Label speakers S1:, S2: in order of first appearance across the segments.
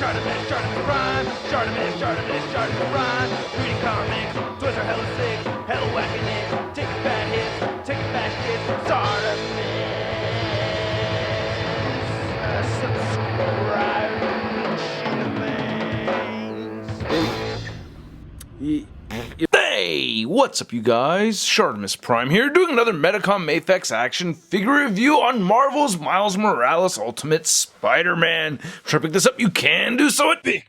S1: ShartimusPrime, ShartimusPrime. Reading comics, toys are hella sick, hella whacking it. Taking bad hits, taking bad hits. Subscribe.
S2: Hey, what's up you guys? ShartimusPrime here, doing another Medicom MAFEX action figure review on Marvel's Miles Morales Ultimate Spider-Man. Try to pick this up, you can do so at
S3: Big.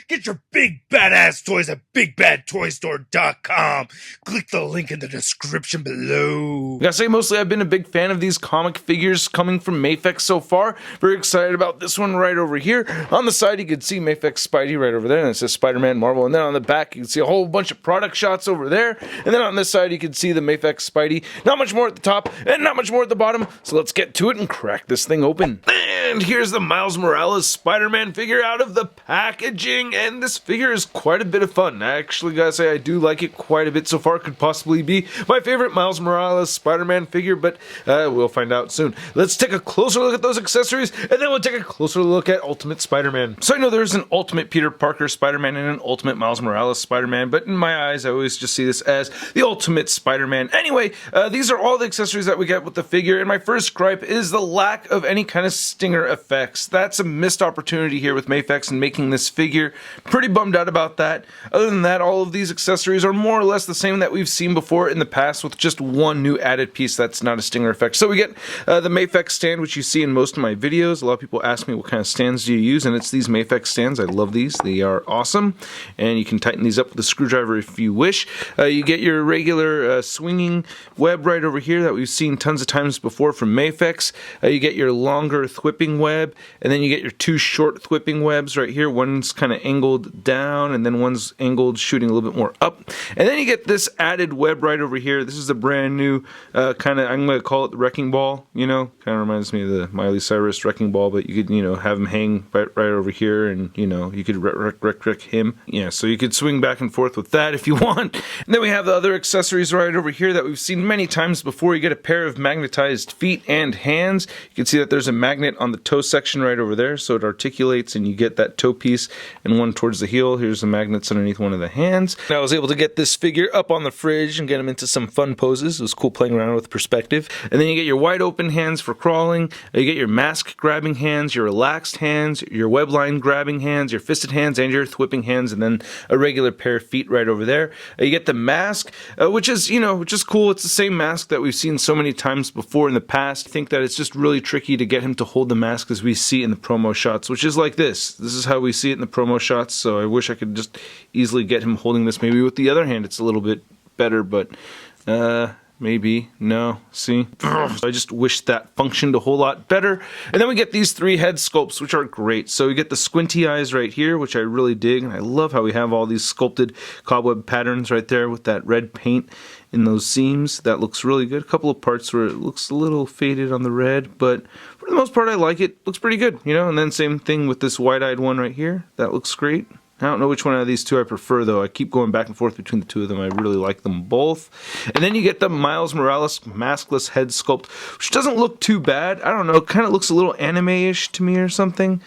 S3: Get your big badass toys at BigBadToyStore.com. Click the link in the description below.
S2: I gotta say, mostly I've been a big fan of these comic figures coming from MAFEX so far. Very excited about this one right over here. On the side, you can see MAFEX Spidey right over there, and it says Spider-Man Marvel. And then on the back, you can see a whole bunch of product shots over there. And then on this side, you can see the MAFEX Spidey. Not much more at the top, and not much more at the bottom. So let's get to it and crack this thing open. And here's the Miles Morales Spider-Man figure out of the packaging. And this figure is quite a bit of fun. I actually gotta say I do like it quite a bit so far. Could possibly be my favorite Miles Morales Spider-Man figure, but we'll find out soon. Let's take a closer look at those accessories, and then we'll take a closer look at Ultimate Spider-Man. So I know there's an Ultimate Peter Parker Spider-Man and an Ultimate Miles Morales Spider-Man, but in my eyes I always just see this as the Ultimate Spider-Man. Anyway, these are all the accessories that we get with the figure, and my first gripe is the lack of any kind of stinger effects. That's a missed opportunity here with MAFEX and making this figure. Pretty bummed out about that. Other than that, all of these accessories are more or less the same that we've seen before in the past, with just one new added piece that's not a stinger effect. So we get the MAFEX stand, which you see in most of my videos. A lot of people ask me what kind of stands do you use, and it's these MAFEX stands. I love these. They are awesome, and you can tighten these up with a screwdriver if you wish. You get your regular swinging web right over here that we've seen tons of times before from MAFEX. You get your longer thwipping web, and then you get your two short thwipping webs right here. One's kind of angled down, and then one's angled shooting a little bit more up. And then you get this added web right over here. This is a brand new kind of, I'm going to call it the wrecking ball, you know, kind of reminds me of the Miley Cyrus wrecking ball, but you could, you know, have him hang right over here, and, you know, you could wreck him. Yeah, so you could swing back and forth with that if you want. And then we have the other accessories right over here that we've seen many times before. You get a pair of magnetized feet and hands. You can see that there's a magnet on the toe section right over there, so it articulates and you get that toe piece, and one towards the heel. Here's the magnets underneath one of the hands. And I was able to get this figure up on the fridge and get him into some fun poses. It was cool playing around with perspective. And then you get your wide open hands for crawling. You get your mask grabbing hands, your relaxed hands, your web line grabbing hands, your fisted hands, and your thwipping hands, and then a regular pair of feet right over there. You get the mask, which is cool. It's the same mask that we've seen so many times before in the past. I think that it's just really tricky to get him to hold the mask as we see in the promo shots, which is like this. This is how we see it in the promo shots, so I wish I could just easily get him holding this. Maybe with the other hand it's a little bit better, but maybe, no, see? I just wish that functioned a whole lot better. And then we get these three head sculpts, which are great. So we get the squinty eyes right here, which I really dig, and I love how we have all these sculpted cobweb patterns right there with that red paint in those seams. That looks really good. A couple of parts where it looks a little faded on the red, but for the most part I like it. Looks pretty good, you know? And then same thing with this wide-eyed one right here. That looks great. I don't know which one of these two I prefer, though. I keep going back and forth between the two of them. I really like them both. And then you get the Miles Morales maskless head sculpt, which doesn't look too bad. I don't know. It kind of looks a little anime-ish to me or something.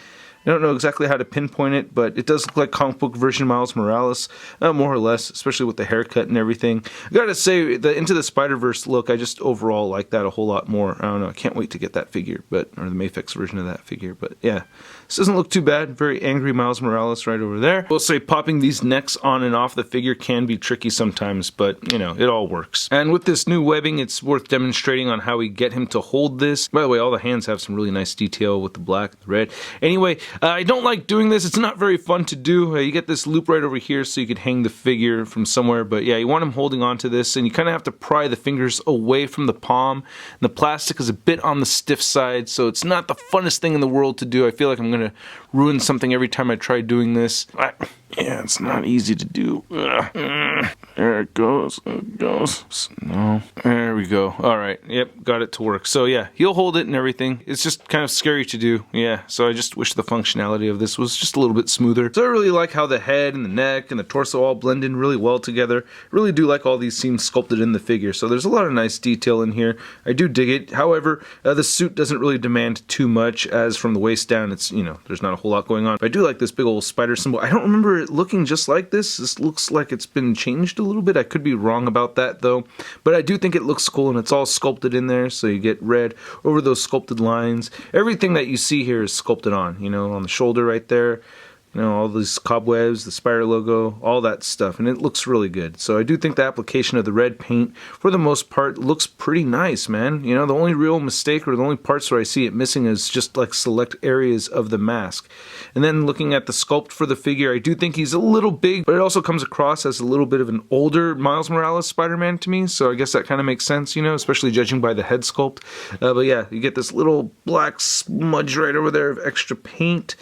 S2: I don't know exactly how to pinpoint it, but it does look like comic book version Miles Morales, more or less, especially with the haircut and everything. I gotta say, the Into the Spider-Verse look, I just overall like that a whole lot more. I don't know, I can't wait to get that figure, or the MAFEX version of that figure, but yeah. This doesn't look too bad. Very angry Miles Morales right over there. We'll say popping these necks on and off the figure can be tricky sometimes, but, you know, it all works. And with this new webbing, it's worth demonstrating on how we get him to hold this. By the way, all the hands have some really nice detail with the black and the red. Anyway, I don't like doing this. It's not very fun to do. You get this loop right over here so you could hang the figure from somewhere, but yeah, you want him holding on to this, and you kind of have to pry the fingers away from the palm. And the plastic is a bit on the stiff side, so it's not the funnest thing in the world to do. I feel like I'm going to ruin something every time I try doing this. Yeah, it's not easy to do. There it goes. No. There we go. All right. Yep, got it to work. So yeah, he'll hold it and everything. It's just kind of scary to do. Yeah, so I just wish the functionality of this was just a little bit smoother. So I really like how the head and the neck and the torso all blend in really well together. Really do like all these seams sculpted in the figure. So there's a lot of nice detail in here. I do dig it. However, the suit doesn't really demand too much, as from the waist down, it's, you know, there's not a whole lot going on. But I do like this big old spider symbol. I don't remember it looking just like this. This looks like it's been changed a little bit. I could be wrong about that though, but I do think it looks cool, and it's all sculpted in there, so you get red over those sculpted lines. Everything that you see here is sculpted on, you know, on the shoulder right there. You know, all these cobwebs, the spider logo, all that stuff, and it looks really good. So I do think the application of the red paint, for the most part, looks pretty nice, man. You know, the only real mistake, or the only parts where I see it missing, is just like select areas of the mask. And then looking at the sculpt for the figure, I do think he's a little big, but it also comes across as a little bit of an older Miles Morales Spider-Man to me, so I guess that kind of makes sense, you know, especially judging by the head sculpt. But yeah, you get this little black smudge right over there of extra paint.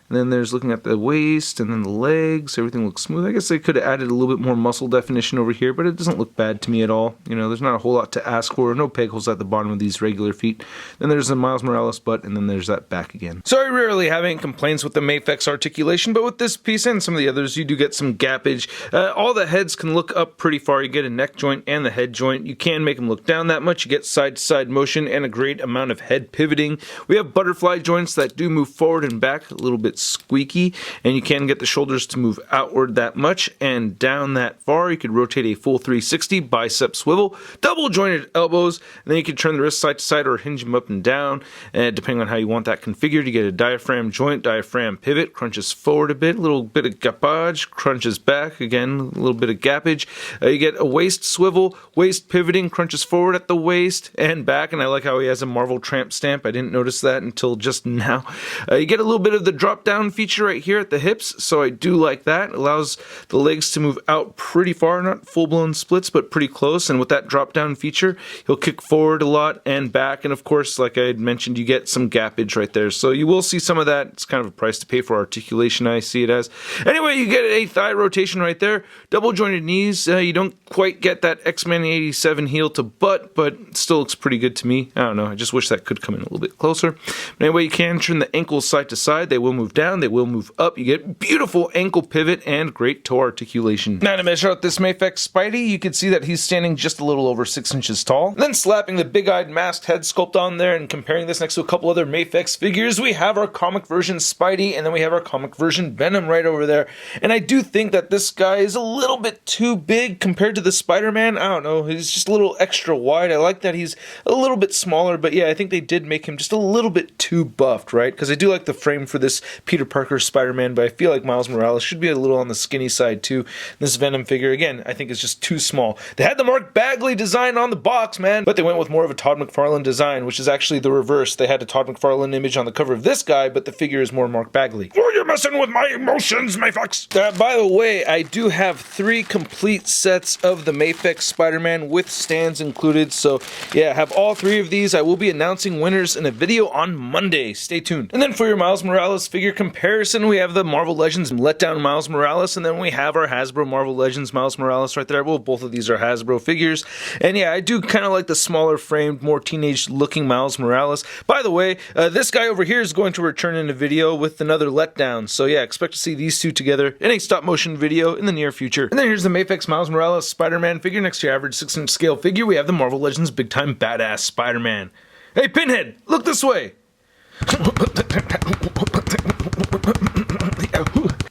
S2: And then there's looking at the waist and then the legs. Everything looks smooth. I guess they could have added a little bit more muscle definition over here, but it doesn't look bad to me at all. You know, there's not a whole lot to ask for. No peg holes at the bottom of these regular feet. Then there's the Miles Morales butt, and then there's that back again. So I rarely have any complaints with the MAFEX articulation, but with this piece and some of the others, you do get some gappage. All the heads can look up pretty far. You get a neck joint and the head joint. You can make them look down that much. You get side-to-side motion and a great amount of head pivoting. We have butterfly joints that do move forward and back a little bit squeaky, and you can get the shoulders to move outward that much and down that far. You could rotate a full 360, bicep swivel, double jointed elbows, and then you can turn the wrist side to side or hinge them up and down, and depending on how you want that configured. You get a diaphragm joint, diaphragm pivot, crunches forward a bit, a little bit of gappage, crunches back, again, a little bit of gappage. You get a waist swivel, waist pivoting, crunches forward at the waist and back, and I like how he has a Marvel tramp stamp. I didn't notice that until just now. You get a little bit of the drop down feature right here at the hips, so I do like that. It allows the legs to move out pretty far, not full-blown splits, but pretty close, and with that drop down feature, he'll kick forward a lot and back, and of course, like I had mentioned, you get some gappage right there, so you will see some of that. It's kind of a price to pay for articulation, I see it as. Anyway, you get a thigh rotation right there, double jointed knees. You don't quite get that X-Men 87 heel to butt, but it still looks pretty good to me. I don't know, I just wish that could come in a little bit closer. But anyway, you can turn the ankles side to side. They will move down, they will move up. You get beautiful ankle pivot and great toe articulation. Now to measure out this MAFEX Spidey, you can see that he's standing just a little over 6 inches tall. And then slapping the big-eyed masked head sculpt on there and comparing this next to a couple other MAFEX figures, we have our comic version Spidey, and then we have our comic version Venom right over there. And I do think that this guy is a little bit too big compared to the Spider-Man. I don't know, he's just a little extra wide. I like that he's a little bit smaller, but yeah, I think they did make him just a little bit too buffed, right? Because I do like the frame for this Peter Parker Spider-Man, but I feel like Miles Morales should be a little on the skinny side too. This Venom figure, again, I think is just too small. They had the Mark Bagley design on the box, man, but they went with more of a Todd McFarlane design, which is actually the reverse. They had a Todd McFarlane image on the cover of this guy, but the figure is more Mark Bagley.
S3: Oh, you're messing with my emotions, MAFEX.
S2: By the way, I do have 3 complete sets of the MAFEX Spider-Man with stands included, so yeah, I have all 3 of these. I will be announcing winners in a video on Monday. Stay tuned. And then for your Miles Morales figure comparison, we have the Marvel Legends Letdown Miles Morales, and then we have our Hasbro Marvel Legends Miles Morales right there. Well, both of these are Hasbro figures. And yeah, I do kind of like the smaller framed, more teenage looking Miles Morales. By the way, this guy over here is going to return in a video with another Letdown. So yeah, expect to see these two together in a stop motion video in the near future. And then here's the MAFEX Miles Morales Spider-Man figure. Next to your average 6-inch scale figure, we have the Marvel Legends Big Time Badass Spider-Man. Hey Pinhead, look this way!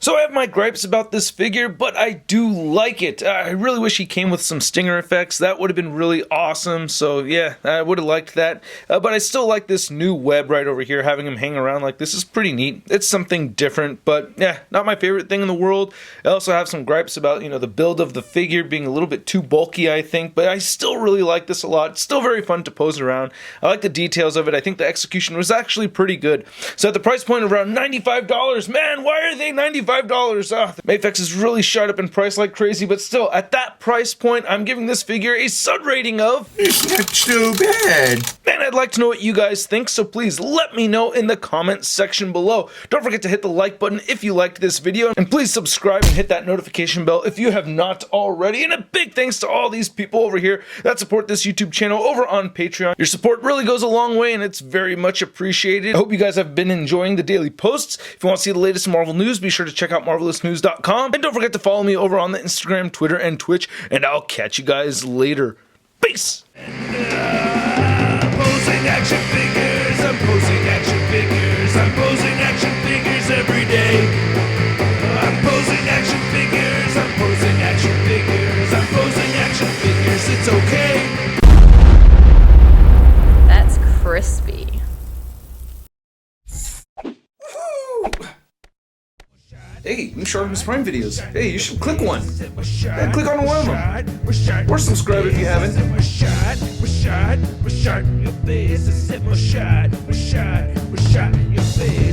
S2: So I have my gripes about this figure, but I do like it. I really wish he came with some stinger effects. That would have been really awesome. So yeah, I would have liked that. But I still like this new web right over here. Having him hang around like this is pretty neat. It's something different, but yeah, not my favorite thing in the world. I also have some gripes about, the build of the figure being a little bit too bulky, I think, but I still really like this a lot. It's still very fun to pose around. I like the details of it. I think the execution was actually pretty good. So at the price point of around $95, man, why are they $95 $25. MAFEX is really shot up in price like crazy, but still, at that price point, I'm giving this figure a stud rating of...
S4: It's not too bad.
S2: And I'd like to know what you guys think, so please let me know in the comments section below. Don't forget to hit the like button if you liked this video, and please subscribe and hit that notification bell if you have not already. And a big thanks to all these people over here that support this YouTube channel over on Patreon. Your support really goes a long way, and it's very much appreciated. I hope you guys have been enjoying the daily posts. If you want to see the latest Marvel news, be sure to check out marvelousnews.com, and don't forget to follow me over on the Instagram, Twitter, and Twitch, and I'll catch you guys later. Peace!
S1: Posing action figures, I'm posing action figures, I'm posing action figures every day. I'm posing action figures, I'm posing action figures, I'm posing action figures, it's okay.
S5: That's crispy.
S2: Hey, I'm ShartimusPrime videos. Hey, you should click one. Yeah, click on one of them. Or subscribe if you haven't.
S1: We're shot in your face. I said we're shot in your face.